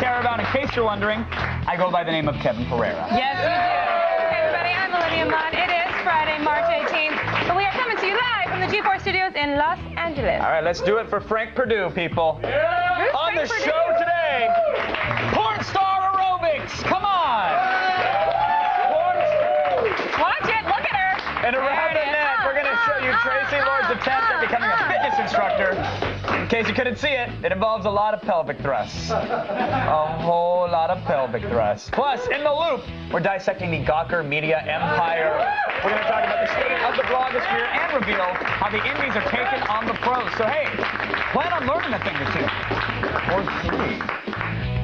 Caravan. In case you're wondering, I go by the name of Kevin Pereira. Yes, you do. Hey, everybody, I'm Olivia Munn. It is Friday, March 18th, and we are coming to you live from the G4 Studios in Los Angeles. All right, let's do it for Frank Perdue, people. Who's On Frank the Perdue? show today, Porn Star Aerobics. Come on. Watch it. Look at her. And around the net, we're going to show you Tracy Lord's attempt at becoming a fitness instructor. In case you couldn't see it, it involves a lot of pelvic thrusts. A whole lot of pelvic thrusts. Plus, in the loop, we're dissecting the Gawker media empire. We're going to talk about the state of the blogosphere and reveal how the indies are taken on the pros. So, hey, plan on learning a thing or two. Or three.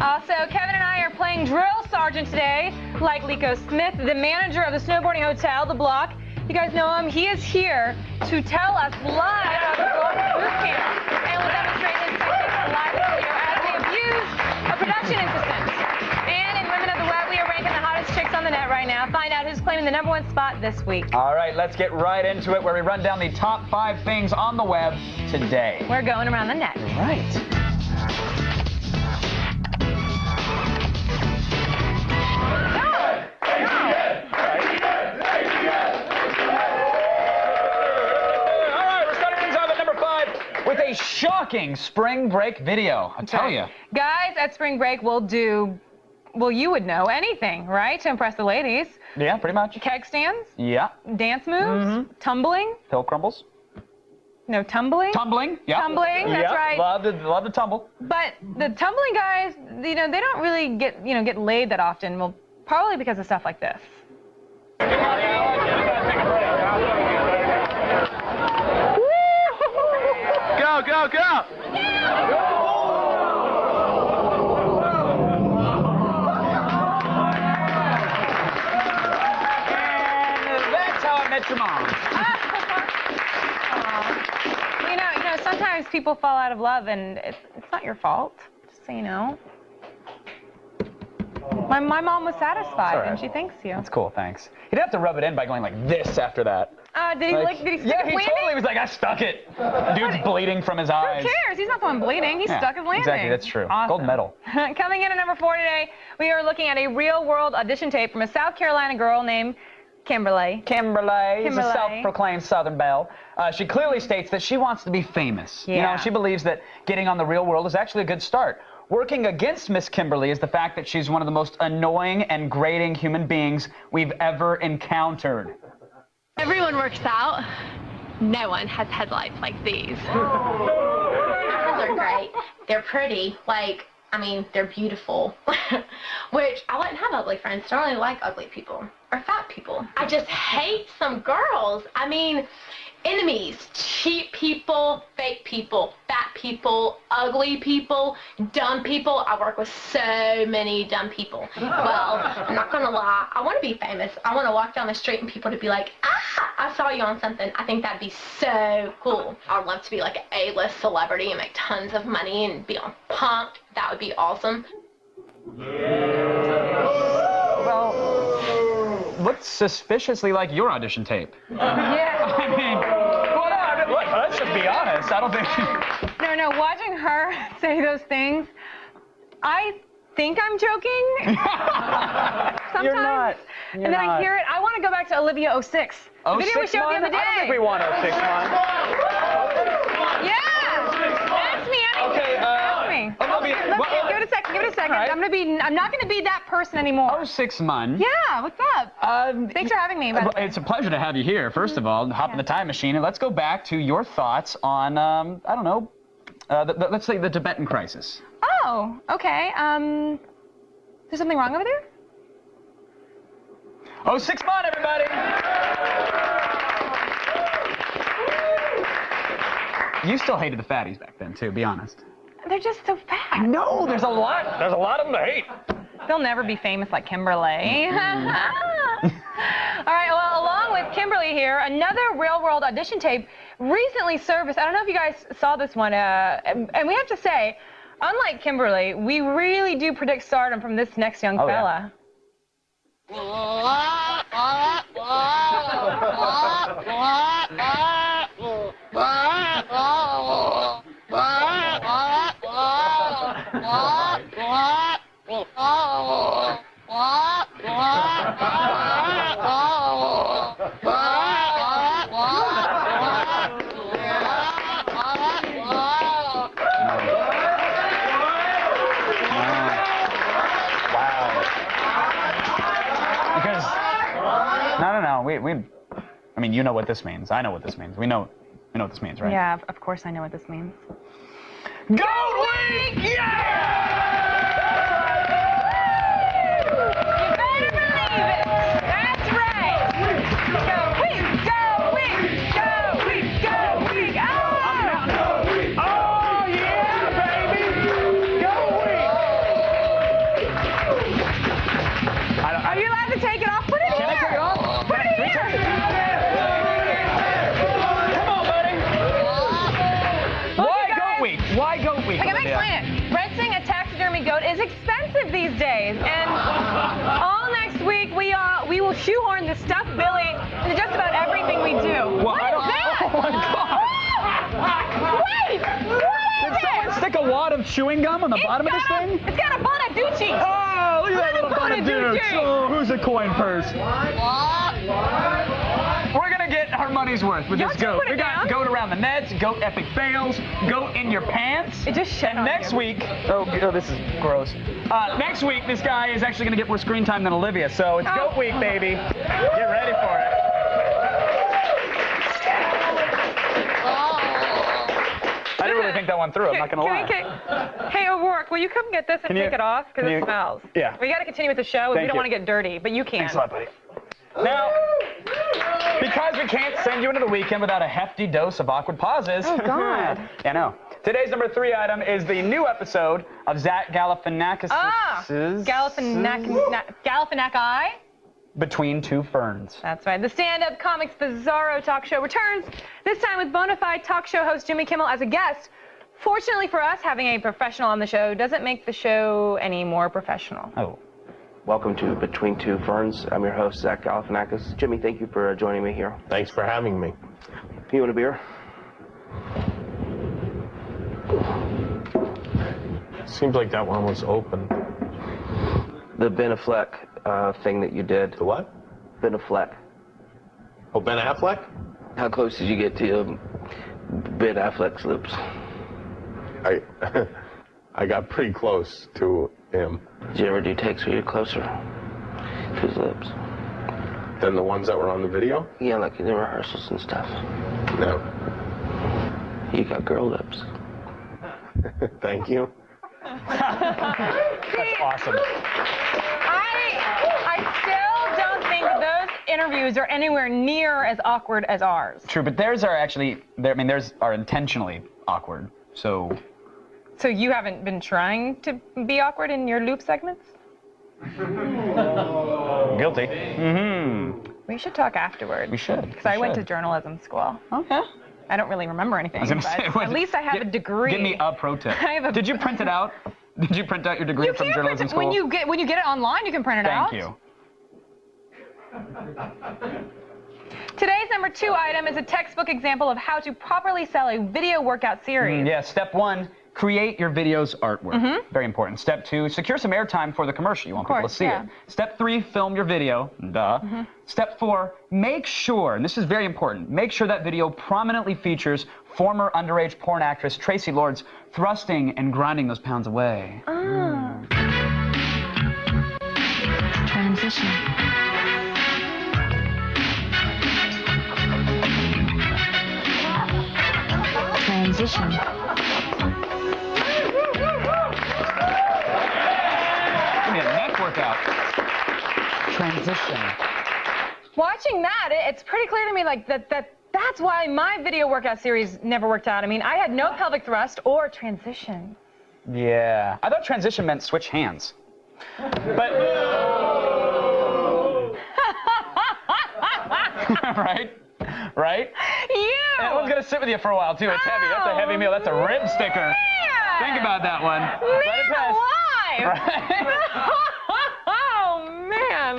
Also, Kevin and I are playing drill sergeant today, like Lico Smith, the manager of the snowboarding hotel, The Block. You guys know him. He is here to tell us live about the Block boot camp. And we'll demonstrate his techniques live in the video as we abuse a production assistant. And in Women of the Web, we are ranking the hottest chicks on the net right now. Find out who's claiming the #1 spot this week. All right, let's get right into it, where we run down the top 5 things on the web today. We're going around the net. Right. With a shocking spring break video, I'll tell you. Guys, at spring break, we'll do, well, you would know anything, right, to impress the ladies. Yeah, pretty much. Keg stands, Yeah. dance moves, tumbling. Hill crumbles. No, tumbling. Tumbling. Yeah. Tumbling, that's right. Love to tumble. But the tumbling guys, you know, they don't really get laid that often. Well, probably because of stuff like this. Go, go, go! And that's how I met your mom. You know, sometimes people fall out of love, and it's not your fault. Just so you know. My mom was satisfied, Sorry. and she thanks you. That's cool, thanks. You'd have to rub it in by going like this after that. Did he stick Yeah, his he landing? totally was like, I stuck it. Dude's bleeding from his eyes. Who cares? He's not the one bleeding. He Yeah, stuck his landing. exactly, that's true. Awesome. Gold medal. Coming in at #4 today, we are looking at a real-world audition tape from a South Carolina girl named Kimberly. Kimberly is a Kimberly. self-proclaimed Southern belle. She clearly states that she wants to be famous. Yeah. You know, she believes that getting on The Real World is actually a good start. Working against Miss Kimberly is the fact that she's one of the most annoying and grating human beings we've ever encountered. Everyone works out. No one has headlights like these. They're great. They're pretty. Like, I mean, they're beautiful. Which, I wouldn't have ugly friends. I don't really like ugly people. Or fat people. I just hate some girls. I mean, enemies. Cheap people, fake people, fat people, ugly people, dumb people. I work with so many dumb people. Well, I'm not gonna lie. I want to be famous. I want to walk down the street and people to be like, ah, I saw you on something. I think that'd be so cool. I'd love to be like an A-list celebrity and make tons of money and be on Punk'd. That would be awesome. Well, looks suspiciously like your audition tape. Yeah. I mean, well, no, I mean, look, let's just be honest. I don't think... No, watching her say those things, I think I'm joking. Sometimes. You're not. You're and then not. I hear it. I want to go back to Olivia 06. The video we 06 showed the month? other day. I don't think we want 06 month. Yeah. Ask me anything. Okay, Ask me. Give it a second. Give it a second. Right. I'm not gonna be that person anymore. 06 month. Yeah. What's up? Thanks for having me. It's a pleasure to have you here. First of all, hop in the time machine and let's go back to your thoughts on, I don't know, let's say the Tibetan crisis. Oh, okay. There's something wrong over there? 06 month, everybody. You still hated the fatties back then, too, be honest. They're just so fat. No, there's a lot of them to hate. They'll never be famous like Kimberly. All right, well, along with Kimberly here, another real-world audition tape recently surfaced. I don't know if you guys saw this one, and we have to say, unlike Kimberly, we really do predict stardom from this next young fella. Because, no. I mean, you know what this means. I know what this means. We know what this means, right? Yeah, of course I know what this means. Goat Week! Yeah! You better believe it. That's right. Go Week, go Week, go Week, go Week. Oh! Oh, yeah, baby! Goat Week! Are you allowed to take it off? Put it Can I here. take it off? Put it here. Come on, buddy. Why guys. Goat Week? Why Goat Week? Okay, let me Olivia? explain it. Renting a taxidermy goat is expensive these days, and all next week we will shoehorn the stuffed Billy into just about everything we do. Well, I don't. that? Oh my God! Wait, what is Did someone it? stick a wad of chewing gum on the bottom of this thing? It's got a Bonaducci. Oh, look at that little Bonaducci. Bonaduce. Oh, who's a coin purse? We're gonna get our money's worth with Y'all this just goat. put it We got down. goat around the nets, goat epic fails, goat in your pants. It just shed on Next you. week, oh, this is gross. Next week, this guy is actually gonna get more screen time than Olivia, so it's Goat Week, baby. Get ready for it. I didn't really think that one through. I'm not gonna lie. Hey, O'Rourke, will you come get this and Can you- take it off? Because can it you- smells. Yeah. We got to continue with the show. Thank We don't you. want to get dirty, but you can. Thanks a lot, buddy. Now, because we can't send you into the weekend without a hefty dose of awkward pauses. Oh, God. I know. Today's number 3 item is the new episode of Zach Galifianakis' Galifianakis. Between Two Ferns. That's right. The stand-up comics Bizarro talk show returns, this time with bona fide talk show host Jimmy Kimmel as a guest. Fortunately for us, having a professional on the show doesn't make the show any more professional. Oh. Welcome to Between Two Ferns. I'm your host, Zach Galifianakis. Jimmy, thank you for joining me here. Thanks for having me. You want a beer? Seems like that one was open. The Ben Affleck thing that you did. The what? Ben Affleck. Oh, Ben Affleck? How close did you get to Ben Affleck's lips? I got pretty close to him. Did you ever do takes where you're closer to his lips? Than the ones that were on the video? Yeah, like in the rehearsals and stuff. No. You got girl lips. Thank you. That's awesome. I still don't think those interviews are anywhere near as awkward as ours. True, but theirs are actually, theirs are intentionally awkward. So you haven't been trying to be awkward in your loop segments? guilty. Mm-hmm. We should talk afterward. We should. Because I went to journalism school. Okay. I don't really remember anything, I was gonna but say, what- at least I have a degree. Give me a pro tip. I have a- Did you print it out? Did you print out your degree You from can print journalism it school? when you get it online. You can print it out. Thank you. Today's number 2 item is a textbook example of how to properly sell a video workout series. Yeah, step 1, create your video's artwork. Very important. Step 2, secure some airtime for the commercial. You want people to see yeah. it. Step 3, film your video. Duh. Step 4, make sure, and this is very important, make sure that video prominently features former underage porn actress Tracy Lords thrusting and grinding those pounds away. Transition. Transition. Give me a neck workout. Transition. Watching that, it's pretty clear to me like that's why my video workout series never worked out. I mean, I had no pelvic thrust or transition. Yeah. I thought transition meant switch hands. But right? Right? You! That one's gonna sit with you for a while too. It's heavy. That's a heavy meal. That's a rib sticker. Man! Think about that one. Man Let it pass. alive! Right? Oh, man.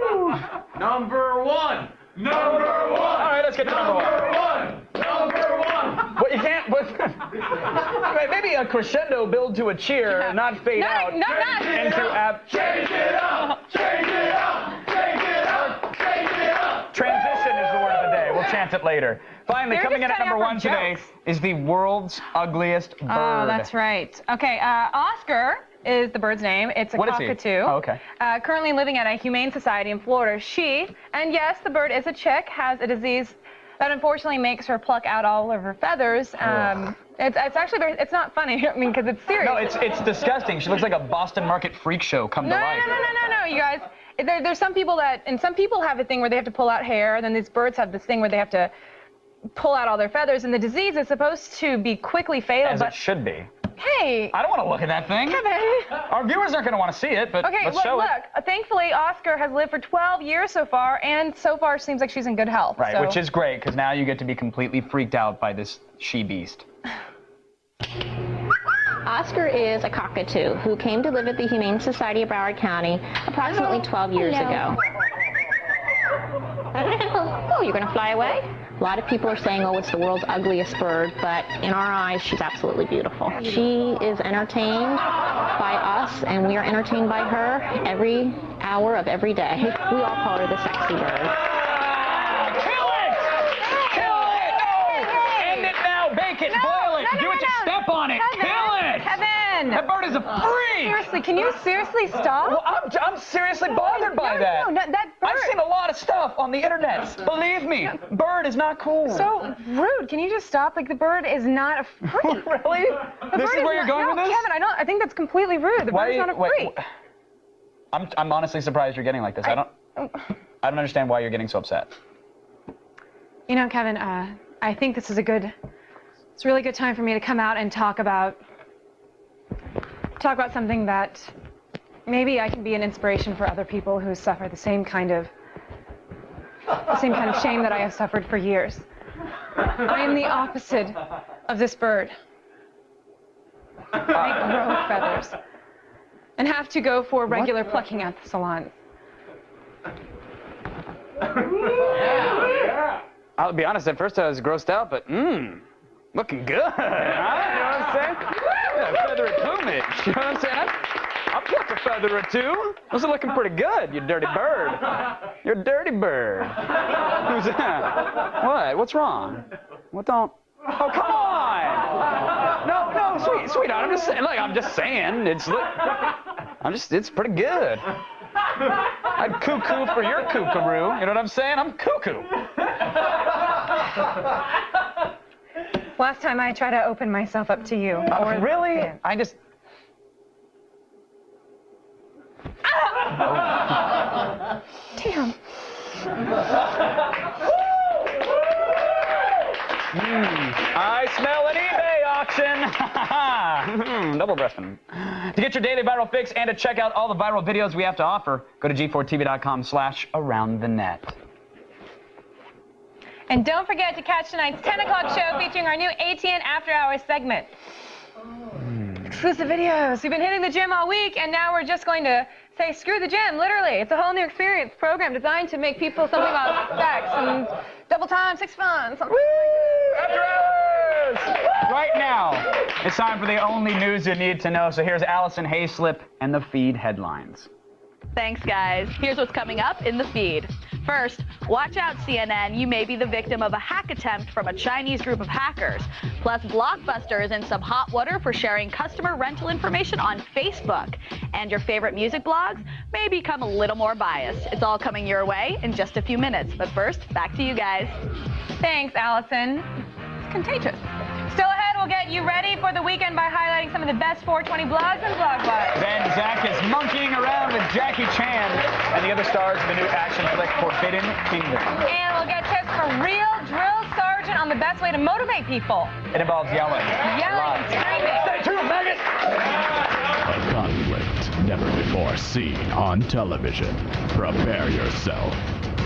Woo! Number one. All right, let's get to number 1. Number one. Well, you can't. But, maybe a crescendo build to a cheer, not fade out. Not. Change it up! Change it up! Change it up! Change it up! Transition is the word of the day. We'll chant it later. Finally, They're coming in just at number cutting 1 out today jokes. is the world's ugliest bird. Oh, that's right. Okay, Oscar is the bird's name. It's a What is he? cockatoo. Oh, okay. Currently living at a humane society in Florida. She, and yes, the bird is a chick, has a disease that unfortunately makes her pluck out all of her feathers. It's actually it's not funny. I mean, because it's serious. No, it's disgusting. She looks like a Boston Market freak show come to life. No, you guys. There's some people some people have a thing where they have to pull out hair, and then these birds have this thing where they have to pull out all their feathers, and the disease is supposed to be quickly fatal. As it should be. Hey. I don't want to look at that thing. Kevin. Our viewers aren't going to want to see it, but Okay, let's show it. look. Thankfully, Oscar has lived for 12 years so far, and so far seems like she's in good health. Right, so. which is great, because now you get to be completely freaked out by this she-beast. Oscar is a cockatoo who came to live at the Humane Society of Broward County approximately 12 years ago. Oh, you're going to fly away? A lot of people are saying, oh, it's the world's ugliest bird, but in our eyes, she's absolutely beautiful. She is entertained by us, and we are entertained by her every hour of every day. We all call her the sexy bird. Kill it! Kill it! No! End it now! Bake it! Boil it! Do it to step on it! Kill it! Kevin! That bird is a freak! Seriously, can you seriously stop? Well, I'm seriously bothered by that. No, that bird. I've seen a lot of stuff on the internet. Believe me, bird is not cool. So rude. Can you just stop? Like, the bird is not a freak. Really? This is where you're going with this? Kevin, I think that's completely rude. The bird is not a freak. I'm honestly surprised you're getting like this. I don't understand why you're getting so upset. You know, Kevin, I think this is it's a really good time for me to come out and talk about something that maybe I can be an inspiration for other people who suffer the same kind of shame that I have suffered for years. I am the opposite of this bird. I grow feathers and have to go for regular plucking at the salon. I'll be honest, at first I was grossed out, but looking good. Huh? You know what I'm saying? Yeah, feathery plumage. You know what I'm saying? I'll pluck a feather or two. Those are looking pretty good, you dirty bird. You're a dirty bird. Who's that? What? What's wrong? What don't? Oh, come on! No, sweetheart. I'm just saying. It's pretty good. I'd cuckoo for your kookaroo. You know what I'm saying? I'm cuckoo. Last time I tried to open myself up to you. Really? Yeah. I just... Damn. I smell an eBay auction. Double breasting. To get your daily viral fix and to check out all the viral videos we have to offer, go to g4tv.com/aroundthenet. And don't forget to catch tonight's 10 o'clock show featuring our new ATN After Hours segment. Exclusive videos. We've been hitting the gym all week, and now we're just going to say screw the gym, literally. It's a whole new experience program designed to make people something about sex and double time, sex fun. Something. After Hours! Right now, it's time for the only news you need to know. So here's Allison Hayslip and the feed headlines. Thanks, guys. Here's what's coming up in the feed. First, watch out, CNN. You may be the victim of a hack attempt from a Chinese group of hackers. Plus, Blockbuster is in some hot water for sharing customer rental information on Facebook. And your favorite music blogs may become a little more biased. It's all coming your way in just a few minutes. But first, back to you guys. Thanks, Allison. It's contagious. Still ahead, we'll get you ready for the weekend by highlighting some of the best 420 blogs and blogbots. Then Zach is monkeying around with Jackie Chan and the other stars of the new action flick Forbidden Kingdom. And we'll get tips from real drill sergeant on the best way to motivate people. It involves yelling. Yelling and screaming. Stay tuned, maggot! A conflict never before seen on television. Prepare yourself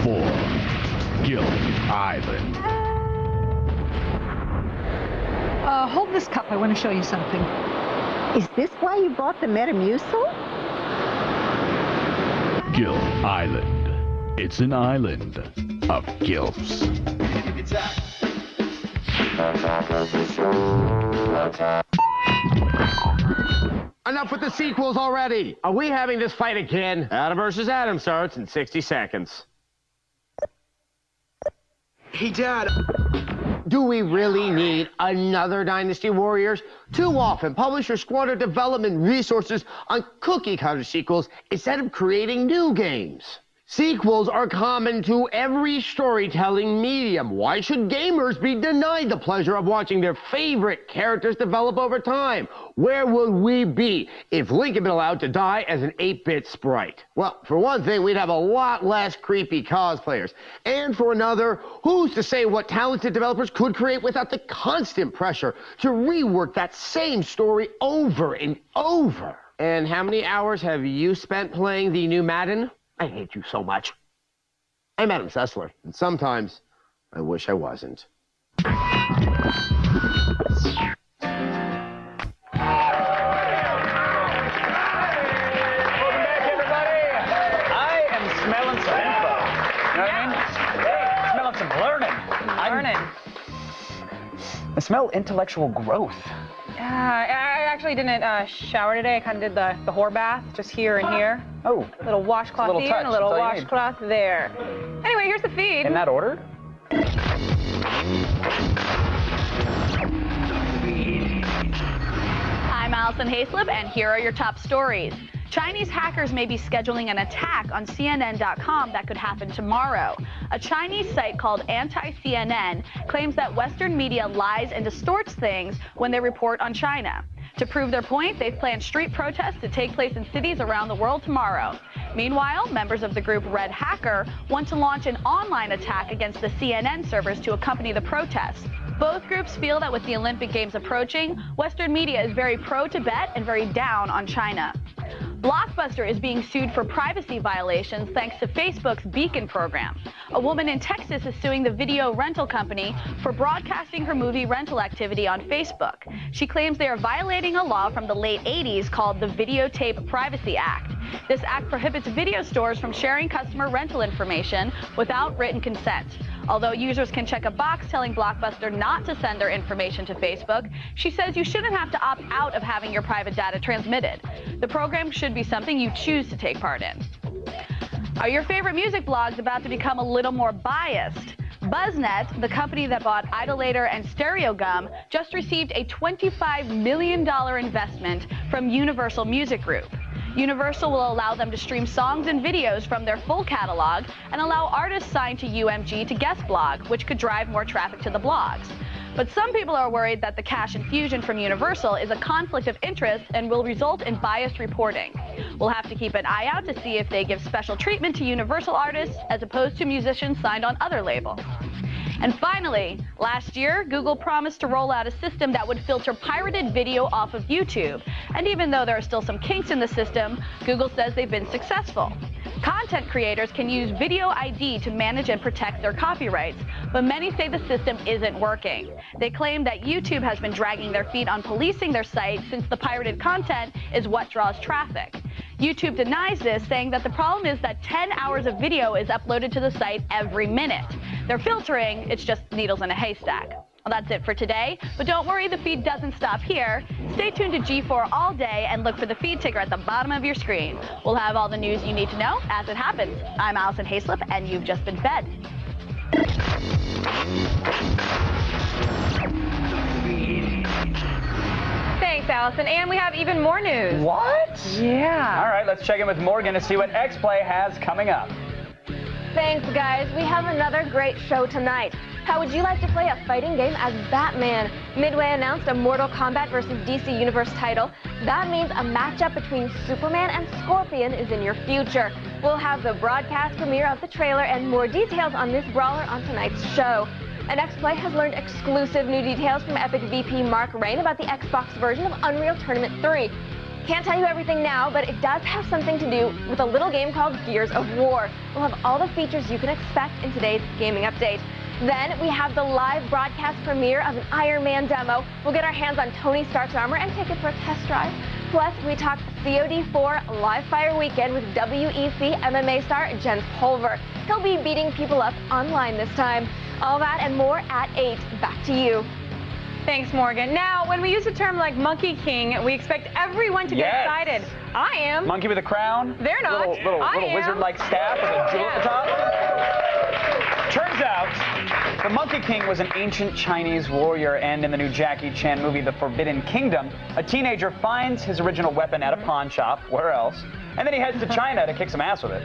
for Guilt Island. Hold this cup. I want to show you something. Is this why you bought the Metamucil? Guilt Island. It's an island of gilfs. Enough with the sequels already. Are we having this fight again? Adam versus Adam starts in 60 seconds. Hey, Dad. Do we really need another Dynasty Warriors? Too often, publishers squander development resources on cookie-cutter sequels instead of creating new games. Sequels are common to every storytelling medium. Why should gamers be denied the pleasure of watching their favorite characters develop over time? Where would we be if Link had been allowed to die as an 8-bit sprite? Well, for one thing, we'd have a lot less creepy cosplayers. And for another, who's to say what talented developers could create without the constant pressure to rework that same story over and over? And how many hours have you spent playing the new Madden? I hate you so much. I'm Adam Sessler, and sometimes I wish I wasn't. Welcome back, everybody. I am smelling some info. You know what I mean? Smelling some learning. I smell intellectual growth. I actually didn't shower today. I kind of did the whore bath, just here and here. Oh. A little washcloth here and a little washcloth there. Anyway, here's the feed. In that order? I'm Allison Hayslip, and here are your top stories. Chinese hackers may be scheduling an attack on CNN.com that could happen tomorrow. A Chinese site called Anti-CNN claims that Western media lies and distorts things when they report on China. To prove their point, they've planned street protests to take place in cities around the world tomorrow. Meanwhile, members of the group Red Hacker want to launch an online attack against the CNN servers to accompany the protests. Both groups feel that with the Olympic Games approaching, Western media is very pro-Tibet and very down on China. Blockbuster is being sued for privacy violations thanks to Facebook's Beacon program. A woman in Texas is suing the video rental company for broadcasting her movie rental activity on Facebook. She claims they are violating a law from the late 80s called the Videotape Privacy Act. This act prohibits video stores from sharing customer rental information without written consent. Although users can check a box telling Blockbuster not to send their information to Facebook, she says you shouldn't have to opt out of having your private data transmitted. The program should be something you choose to take part in. Are your favorite music blogs about to become a little more biased? BuzzNet, the company that bought Idolator and Stereogum, just received a $25 million investment from Universal Music Group. Universal will allow them to stream songs and videos from their full catalog and allow artists signed to UMG to guest blog, which could drive more traffic to the blogs. But some people are worried that the cash infusion from Universal is a conflict of interest and will result in biased reporting. We'll have to keep an eye out to see if they give special treatment to Universal artists as opposed to musicians signed on other labels. And finally, last year, Google promised to roll out a system that would filter pirated video off of YouTube. And even though there are still some kinks in the system, Google says they've been successful. Content creators can use Video ID to manage and protect their copyrights, but many say the system isn't working. They claim that YouTube has been dragging their feet on policing their site since the pirated content is what draws traffic. YouTube denies this, saying that the problem is that 10 hours of video is uploaded to the site every minute. They're filtering, it's just needles in a haystack. Well, that's it for today, but don't worry, the feed doesn't stop here. Stay tuned to G4 all day and look for the feed ticker at the bottom of your screen. We'll have all the news you need to know as it happens. I'm Allison Hayslip, and you've just been fed. Thanks, Allison. And we have even more news. What? Yeah. All right, let's check in with Morgan to see what X-Play has coming up. Thanks, guys. We have another great show tonight. How would you like to play a fighting game as Batman? Midway announced a Mortal Kombat vs. DC Universe title. That means a matchup between Superman and Scorpion is in your future. We'll have the broadcast premiere of the trailer and more details on this brawler on tonight's show. And X-Play has learned exclusive new details from Epic VP Mark Rain about the Xbox version of Unreal Tournament 3. Can't tell you everything now, but it does have something to do with a little game called Gears of War. We'll have all the features you can expect in today's gaming update. Then we have the live broadcast premiere of an Iron Man demo. We'll get our hands on Tony Stark's armor and take it for a test drive. Plus, we talk COD4 Live Fire Weekend with WEC MMA star Jens Pulver. He'll be beating people up online this time. All that and more at 8. Back to you. Thanks, Morgan. Now, when we use a term like Monkey King, we expect everyone to get excited. I am. Monkey with a crown. They're not. Little wizard-like staff with a jewel at the top. Turns out, the Monkey King was an ancient Chinese warrior, and in the new Jackie Chan movie, The Forbidden Kingdom, a teenager finds his original weapon at a pawn shop, where else, and then he heads to China to kick some ass with it.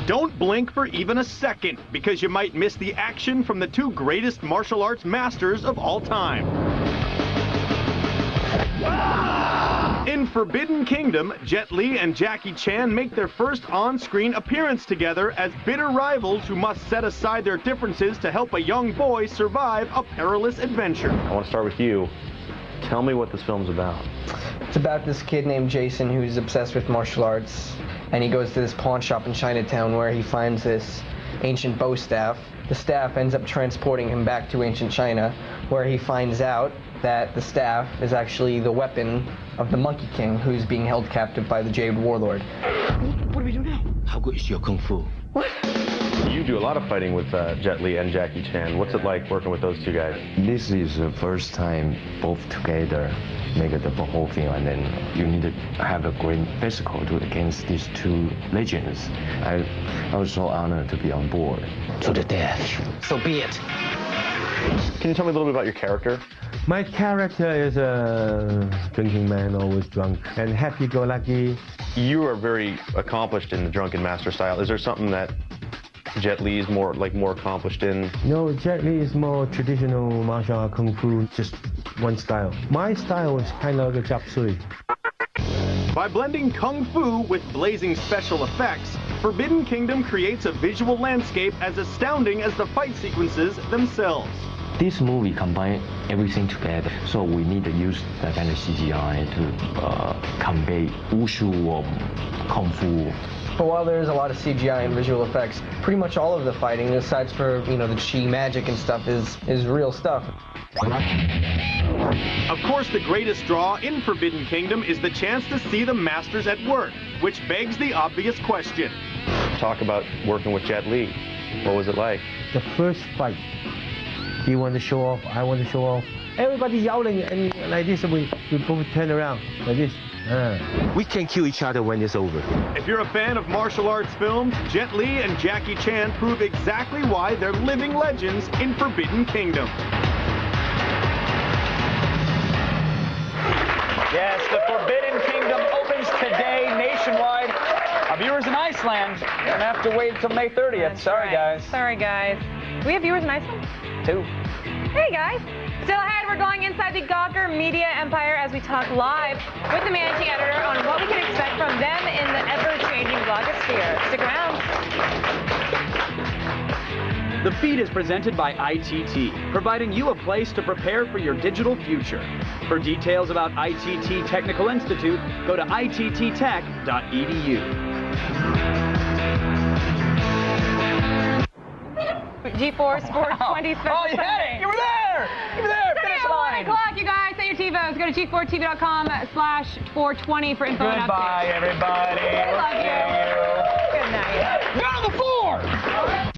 Don't blink for even a second, because you might miss the action from the two greatest martial arts masters of all time. In Forbidden Kingdom, Jet Li and Jackie Chan make their first on-screen appearance together as bitter rivals who must set aside their differences to help a young boy survive a perilous adventure. I want to start with you. Tell me what this film's about. It's about this kid named Jason who's obsessed with martial arts, and he goes to this pawn shop in Chinatown where he finds this ancient bow staff. The staff ends up transporting him back to ancient China, where he finds out that the staff is actually the weapon of the Monkey King, who's being held captive by the Jade Warlord. What do we do now? How good is your kung fu? What? You do a lot of fighting with Jet Li and Jackie Chan. What's it like working with those two guys? This is the first time both together make the whole thing, and then you need to have a great physical to against these two legends. I was so honored to be on board. To the death. So be it. Can you tell me a little bit about your character? My character is a drinking man, always drunk, and happy-go-lucky. You are very accomplished in the drunken master style. Is there something that Jet Li is more accomplished in? No, Jet Li is more traditional martial art kung fu, just one style. My style is kind of like a chop suey. By blending kung fu with blazing special effects, Forbidden Kingdom creates a visual landscape as astounding as the fight sequences themselves. This movie combines everything together, so we need to use that kind of CGI to convey wushu or kung fu. But while there is a lot of CGI and visual effects, pretty much all of the fighting, aside for, the chi magic and stuff, is real stuff. Of course, the greatest draw in Forbidden Kingdom is the chance to see the masters at work, which begs the obvious question. Talk about working with Jet Li. What was it like? The first fight, he wanted to show off, I want to show off. Everybody yelling, and like this, we both turn around, like this. We can kill each other when it's over. If you're a fan of martial arts films, Jet Li and Jackie Chan prove exactly why they're living legends in Forbidden Kingdom. Yes, the Forbidden Kingdom opens today nationwide. Our viewers in Iceland are going to have to wait until May 30th. That's Sorry, right. guys. Sorry, guys. Do we have viewers in Iceland? 2. Hey, guys. Still ahead, we're going inside the Gawker Media Empire as we talk live with the managing editor on what we can expect from them in the ever-changing blogosphere. Stick around. The feed is presented by ITT, providing you a place to prepare for your digital future. For details about ITT Technical Institute, go to itttech.edu. G4 Sports 20 special. Oh, you had it! You were there! You were there! Finish line! 1 o'clock, you guys. Set your TiVos. Go to g4tv.com/420 for info and updates. Goodbye, everybody. I love you. Good night. Go to the